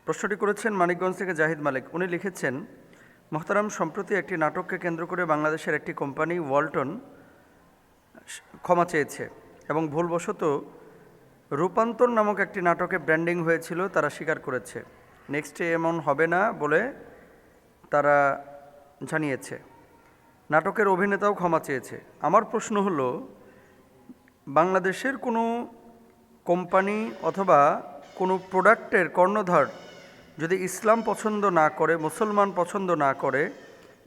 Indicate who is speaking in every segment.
Speaker 1: প্রশ্নটি করেছেন মানিকগঞ্জ থেকে জাহিদ মালিক। উনি লিখেছেন, মোহতারাম, সম্প্রতি একটি নাটককে কেন্দ্র করে বাংলাদেশের একটি কোম্পানি ওয়ালটন ক্ষমা চেয়েছে এবং ভুলবশত রূপান্তর নামক একটি নাটকে ব্র্যান্ডিং হয়েছিল, তারা স্বীকার করেছে। নেক্সটে এমন হবে না বলে তারা জানিয়েছে। নাটকের অভিনেতাও ক্ষমা চেয়েছে। আমার প্রশ্ন হলো, বাংলাদেশের কোনো কোম্পানি অথবা কোনো প্রোডাক্টের কর্ণধার যদি ইসলাম পছন্দ না করে, মুসলমান পছন্দ না করে,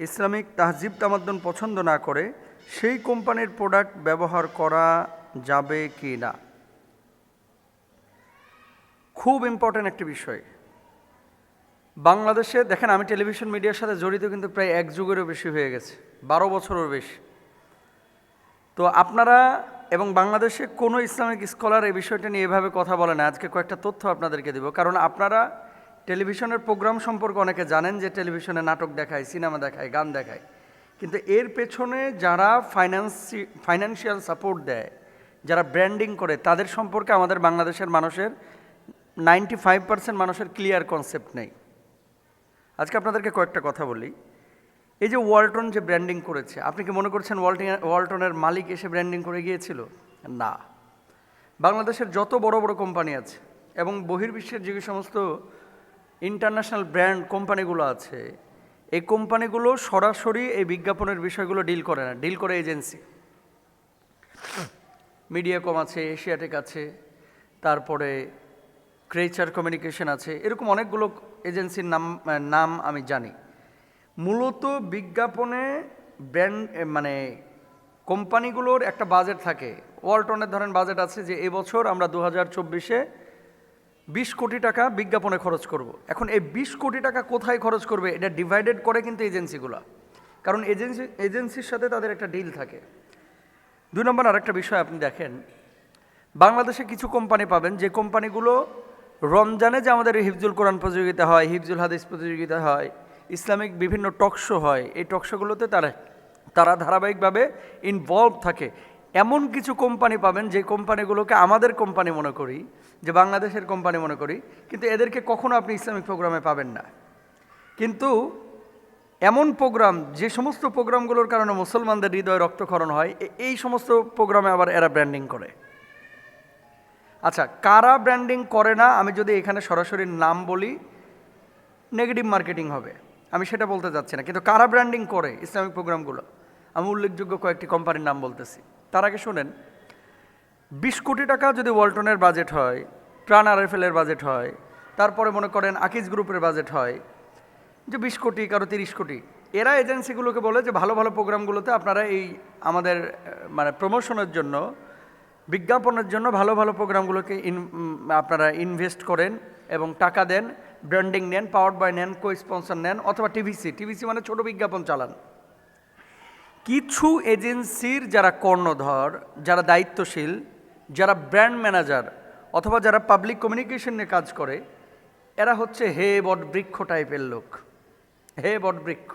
Speaker 1: ইসলামিক তাহজিব তামাদ্দুন পছন্দ না করে, সেই কোম্পানির প্রোডাক্ট ব্যবহার করা যাবে কি না? খুব ইম্পর্ট্যান্ট একটি বিষয়। বাংলাদেশে দেখেন, আমি টেলিভিশন মিডিয়ার সাথে জড়িত কিন্তু প্রায় এক যুগেরও বেশি হয়ে গেছে, 12 বছরেরও বেশি। তো আপনারা এবং বাংলাদেশে কোনো ইসলামিক স্কলার এই বিষয়টা নিয়ে এভাবে কথা বলে না। আজকে কয়েকটা তথ্য আপনাদেরকে দিব, কারণ আপনারা টেলিভিশনের প্রোগ্রাম সম্পর্কে অনেকে জানেন যে টেলিভিশনে নাটক দেখায়, সিনেমা দেখায়, গান দেখায়, কিন্তু এর পেছনে যারা ফাইন্যান্সিয়াল সাপোর্ট দেয়, যারা ব্র্যান্ডিং করে, তাদের সম্পর্কে আমাদের বাংলাদেশের মানুষের 95% মানুষের ক্লিয়ার কনসেপ্ট নেই। আজকে আপনাদেরকে কয়েকটা কথা বলি। এই যে ওয়ালটন যে ব্র্যান্ডিং করেছে, আপনি কি মনে করছেন ওয়ালটনের মালিক এসে ব্র্যান্ডিং করে গিয়েছিল? না। বাংলাদেশের যত বড় বড় কোম্পানি আছে এবং বহির্বিশ্বের যে সমস্ত ইন্টারন্যাশনাল ব্র্যান্ড কোম্পানিগুলো আছে, এই কোম্পানিগুলো সরাসরি এই বিজ্ঞাপনের বিষয়গুলো ডিল করে না, ডিল করে এজেন্সি। মিডিয়াকম আছে, এশিয়াটেক আছে, তারপরে ক্রেচার কমিউনিকেশন আছে, এরকম অনেকগুলো এজেন্সির নাম আমি জানি। মূলত বিজ্ঞাপনে ব্র্যান্ড মানে কোম্পানিগুলোর একটা বাজেট থাকে। ওয়ালটনের ধরেন বাজেট আছে যে এবছর আমরা 2024-এ 20 কোটি টাকা বিজ্ঞাপনে খরচ করব। এখন এই 20 কোটি টাকা কোথায় খরচ করবে, এটা ডিভাইডেড করে কিন্তু এজেন্সিগুলো, কারণ এজেন্সির সাথে তাদের একটা ডিল থাকে। 2 নম্বর আরেকটা বিষয় আপনি দেখেন, বাংলাদেশে কিছু কোম্পানি পাবেন যে কোম্পানিগুলো রমজানে যে আমাদের হিফজুল কোরআন প্রতিযোগিতা হয়, হিফজুল হাদিস প্রতিযোগিতা হয়, ইসলামিক বিভিন্ন টকশো হয়, এই টকশোগুলোতে তারা ধারাবাহিকভাবে ইনভলভ থাকে। এমন কিছু কোম্পানি পাবেন যে কোম্পানিগুলোকে আমাদের কোম্পানি মনে করি, যে বাংলাদেশের কোম্পানি মনে করি, কিন্তু এদেরকে কখনো আপনি ইসলামিক প্রোগ্রামে পাবেন না। কিন্তু এমন প্রোগ্রাম, যে সমস্ত প্রোগ্রামগুলোর কারণে মুসলমানদের হৃদয়ে রক্তক্ষরণ হয়, এই সমস্ত প্রোগ্রামে আবার এরা ব্র্যান্ডিং করে। আচ্ছা, কারা ব্র্যান্ডিং করে না আমি যদি এখানে সরাসরি নাম বলি, নেগেটিভ মার্কেটিং হবে, আমি সেটা বলতে যাচ্ছি না। কিন্তু কারা ব্র্যান্ডিং করে ইসলামিক প্রোগ্রামগুলো, আমি উল্লেখযোগ্য কয়েকটি কোম্পানির নাম বলতেছি। তার আগে শোনেন, 20 কোটি টাকা যদি ওয়ালটনের বাজেট হয়, প্রাণ আরএফএলের বাজেট হয়, তারপরে মনে করেন আকিজ গ্রুপের বাজেট হয় যে 20 কোটি, কারো 30 কোটি, এরা এজেন্সিগুলোকে বলে যে ভালো ভালো প্রোগ্রামগুলোতে আপনারা এই আমাদের মানে প্রমোশনের জন্য, বিজ্ঞাপনের জন্য ভালো ভালো প্রোগ্রামগুলোকে আপনারা ইনভেস্ট করেন এবং টাকা দেন, ব্র্যান্ডিং নেন, পাওয়ার্ড বাই নেন, কো স্পন্সর নেন, অথবা টিভিসি মানে ছোট বিজ্ঞাপন চালান। কিছু এজেন্সির যারা কর্ণধর, যারা দায়িত্বশীল, যারা ব্র্যান্ড ম্যানেজার অথবা যারা পাবলিক কমিউনিকেশন নিয়ে কাজ করে, এরা হচ্ছে হে বটবৃক্ষ টাইপের লোক। হে বটবৃক্ষ,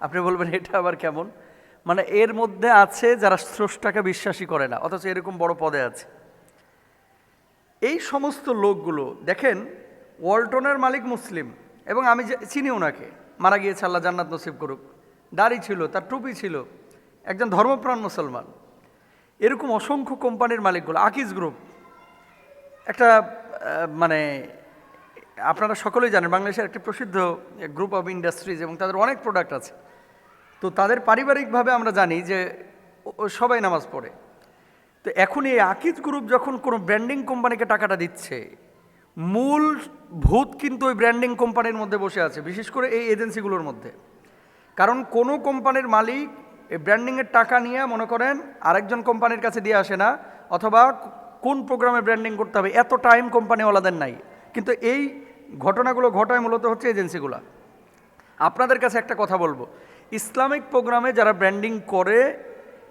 Speaker 1: আপনি বলবেন এটা আবার কেমন? মানে এর মধ্যে আছে যারা স্রষ্টাকে বিশ্বাসী করে না, অথচ এরকম বড় পদে আছে। এই সমস্ত লোকগুলো দেখেন, ওয়ালটনের মালিক মুসলিম এবং আমি চিনি ওনাকে, মারা গিয়েছে, আল্লাহ জান্নাত নসিব করুক। দাড়ি ছিল, তার টুপি ছিল, একজন ধর্মপ্রাণ মুসলমান। এরকম অসংখ্য কোম্পানির মালিকগুলো, আকিজ গ্রুপ একটা মানে আপনারা সকলেই জানেন বাংলাদেশের একটি প্রসিদ্ধ গ্রুপ অফ ইন্ডাস্ট্রিজ এবং তাদের অনেক প্রোডাক্ট আছে। তো তাদের পারিবারিকভাবে আমরা জানি যে সবাই নামাজ পড়ে। তো এখন এই আকিজ গ্রুপ যখন কোনো ব্র্যান্ডিং কোম্পানিকে টাকাটা দিচ্ছে, মূল ভূত কিন্তু ওই ব্র্যান্ডিং কোম্পানির মধ্যে বসে আছে, বিশেষ করে এই এজেন্সিগুলোর মধ্যে। কারণ কোনো কোম্পানির মালিক এই ব্র্যান্ডিংয়ের টাকা নিয়ে মনে করেন আরেকজন কোম্পানির কাছে দিয়ে আসে না, অথবা কোন প্রোগ্রামে ব্র্যান্ডিং করতে হবে এত টাইম কোম্পানিওয়ালাদের নাই, কিন্তু এই ঘটনাগুলো ঘটায় মূলত হচ্ছে এজেন্সিগুলো। আপনাদের কাছে একটা কথা বলবো, ইসলামিক প্রোগ্রামে যারা ব্র্যান্ডিং করে,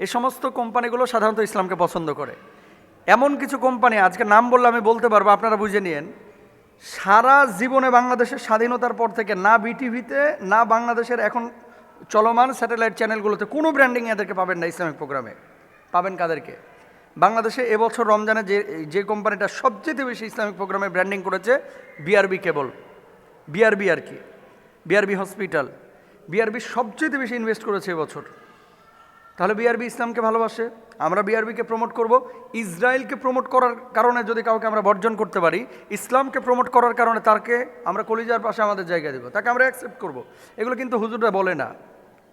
Speaker 1: এ সমস্ত কোম্পানিগুলো সাধারণত ইসলামকে পছন্দ করে। এমন কিছু কোম্পানি, আজকে নাম বললে আমি বলতে পারবো, আপনারা বুঝে নিন, সারা জীবনে বাংলাদেশের স্বাধীনতার পর থেকে না বিটিভিতে, না বাংলাদেশের এখন চলমান স্যাটেলাইট চ্যানেলগুলোতে কোনো ব্র্যান্ডিং এদেরকে পাবেন না ইসলামিক প্রোগ্রামে। পাবেন কাদেরকে? বাংলাদেশে এবছর রমজানে যে কোম্পানিটা সবচেয়ে বেশি ইসলামিক প্রোগ্রামে ব্র্যান্ডিং করেছে বিআরবি কেবল, বিআরবি আর কি, বিআরবি হসপিটাল, বিআরবি সবচেয়ে বেশি ইনভেস্ট করেছে এবছর। তাহলে বিআরবি ইসলামকে ভালোবাসে, আমরা বিআরবিকে প্রমোট করব। ইসরায়েলকে প্রমোট করার কারণে যদি কাউকে আমরা বর্জন করতে পারি, ইসলামকে প্রমোট করার কারণে তাকে আমরা কলিজার পাশে আমাদের জায়গা দেবো, তাকে আমরা অ্যাকসেপ্ট করব। এগুলো কিন্তু হুজুররা বলে না,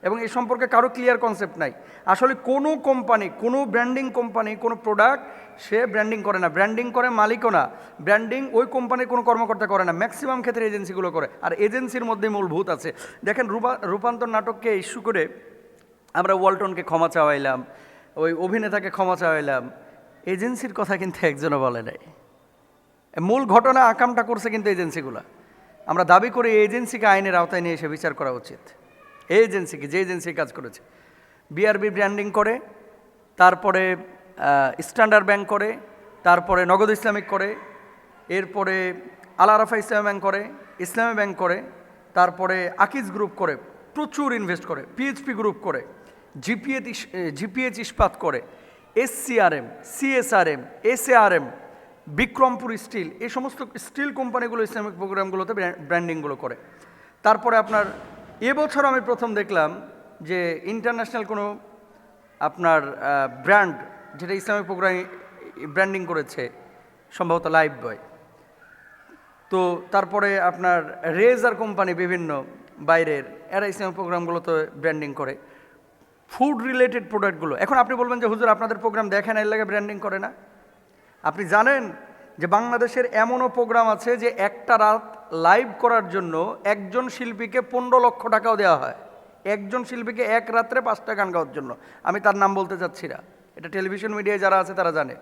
Speaker 1: এবং এই সম্পর্কে কারো ক্লিয়ার কনসেপ্ট নাই। আসলে কোনো কোম্পানি, কোনো ব্র্যান্ডিং কোম্পানি, কোনো প্রোডাক্ট সে ব্র্যান্ডিং করে না, ব্র্যান্ডিং করে মালিকও না, ব্র্যান্ডিং ওই কোম্পানির কোনো কর্মকর্তা করে না, ম্যাক্সিমাম ক্ষেত্রে এজেন্সিগুলো করে। আর এজেন্সির মধ্যেই মূল ভূত আছে। দেখেন রূপান্তর নাটককে ইস্যু করে আমরা ওয়ালটনকে ক্ষমা চাওয়াইলাম, ওই অভিনেতাকে ক্ষমা চাওয়াইলাম, এজেন্সির কথা কিন্তু একজনও বলে নাই। মূল ঘটনা আকামটা করছে কিন্তু এজেন্সিগুলো। আমরা দাবি করি এই এজেন্সিকে আইনের আওতায় নিয়ে এসে বিচার করা উচিত। এই এজেন্সিকে, যে এজেন্সি কাজ করেছে, বিআরবি ব্র্যান্ডিং করে, তারপরে স্ট্যান্ডার্ড ব্যাংক করে, তারপরে নগদ ইসলামিক করে, এরপরে আল আরাফা ইসলামী ব্যাংক করে, ইসলামী ব্যাংক করে, তারপরে আকিজ গ্রুপ করে, প্রচুর ইনভেস্ট করে, পিএইচপি গ্রুপ করে, জিপিএইচ ইস্পাত করে, এসসিআরএম, সিএসআরএম, এসএআরএম, বিক্রমপুর স্টিল, এই সমস্ত স্টিল কোম্পানিগুলো ইসলামিক প্রোগ্রামগুলোতে ব্র্যান্ডিংগুলো করে। তারপরে আপনার এবছর আমি প্রথম দেখলাম যে ইন্টারন্যাশনাল কোনো আপনার ব্র্যান্ড যেটা ইসলামিক প্রোগ্রাম ব্র্যান্ডিং করেছে, সম্ভবত লাইফ বয়। তো তারপরে আপনার রেজার কোম্পানি বিভিন্ন বাইরের, এরা ইসলামিক প্রোগ্রামগুলোতে ব্র্যান্ডিং করে ফুড রিলেটেড প্রোডাক্টগুলো। এখন আপনি বলবেন যে হুজুর আপনাদের প্রোগ্রাম দেখেন এর লাগে ব্র্যান্ডিং করে না। আপনি জানেন যে বাংলাদেশের এমনও প্রোগ্রাম আছে যে একটা রাত লাইভ করার জন্য একজন শিল্পীকে 15 লক্ষ টাকাও দেওয়া হয়। একজন শিল্পীকে এক রাত্রে 5টা গান গাওয়ার জন্য। আমি তার নাম বলতে চাচ্ছি না, এটা টেলিভিশন মিডিয়ায় যারা আছে তারা জানে।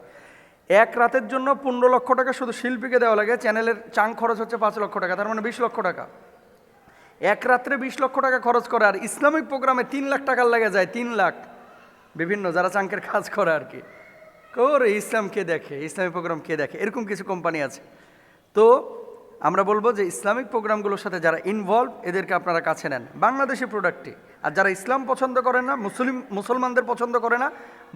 Speaker 1: এক রাতের জন্য 15 লক্ষ টাকা শুধু শিল্পীকে দেওয়া লাগে। চ্যানেলের চাং খরচ হচ্ছে 5 লক্ষ টাকা, তার মানে 20 লক্ষ টাকা। এক রাত্রে 20 লক্ষ টাকা খরচ করে, আর ইসলামিক প্রোগ্রামে 3 লাখ টাকার লেগে যায়। 3 লাখ বিভিন্ন যারা চাঙ্কের কাজ করে আর কি, করে ইসলাম কে দেখে, ইসলামিক প্রোগ্রাম কে দেখে, এরকম কিছু কোম্পানি আছে। তো আমরা বলবো যে ইসলামিক প্রোগ্রামগুলোর সাথে যারা ইনভলভ এদেরকে আপনারা কাছে নেন, বাংলাদেশি প্রোডাক্টে। আর যারা ইসলাম পছন্দ করে না, মুসলমানদের পছন্দ করে না,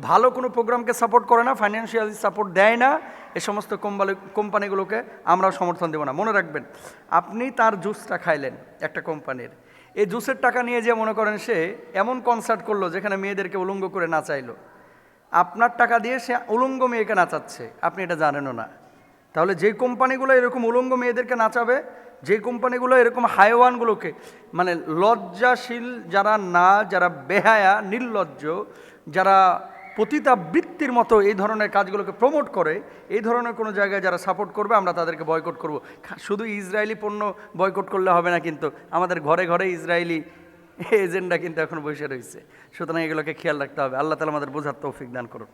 Speaker 1: ভালো কোনো প্রোগ্রামকে সাপোর্ট করে না, ফাইন্যান্সিয়ালি সাপোর্ট দেয় না, এ সমস্ত কোম্পানিগুলোকে আমরাও সমর্থন দেবো না। মনে রাখবেন, আপনি তার জুসটা খাইলেন একটা কোম্পানির, এই জুসের টাকা নিয়ে যে মনে করেন সে এমন কনসার্ট করলো যেখানে মেয়েদেরকে উলঙ্গ করে নাচাইলো, আপনার টাকা দিয়ে সে উলঙ্গ মেয়েকে নাচাচ্ছে, আপনি এটা জানেনও না। তাহলে যে কোম্পানিগুলো এরকম উলঙ্গ মেয়েদেরকে নাচাবে, যে কোম্পানিগুলো এরকম হাইওয়ানগুলোকে, মানে লজ্জাশীল যারা না, যারা বেহায়া নির্লজ্জ, যারা পতিতাবৃত্তির মতো এই ধরনের কাজগুলোকে প্রমোট করে, এই ধরনের কোনো জায়গায় যারা সাপোর্ট করবে আমরা তাদেরকে বয়কট করব। শুধু ইসরায়েলি পণ্য বয়কট করলে হবে না, কিন্তু আমাদের ঘরে ঘরে ইসরায়েলি এজেন্ডা কিন্তু এখন বসে রয়েছে। সুতরাং এগুলোকে খেয়াল রাখতে হবে। আল্লাহ তাআলা আমাদের বোঝার তৌফিক দান করুন।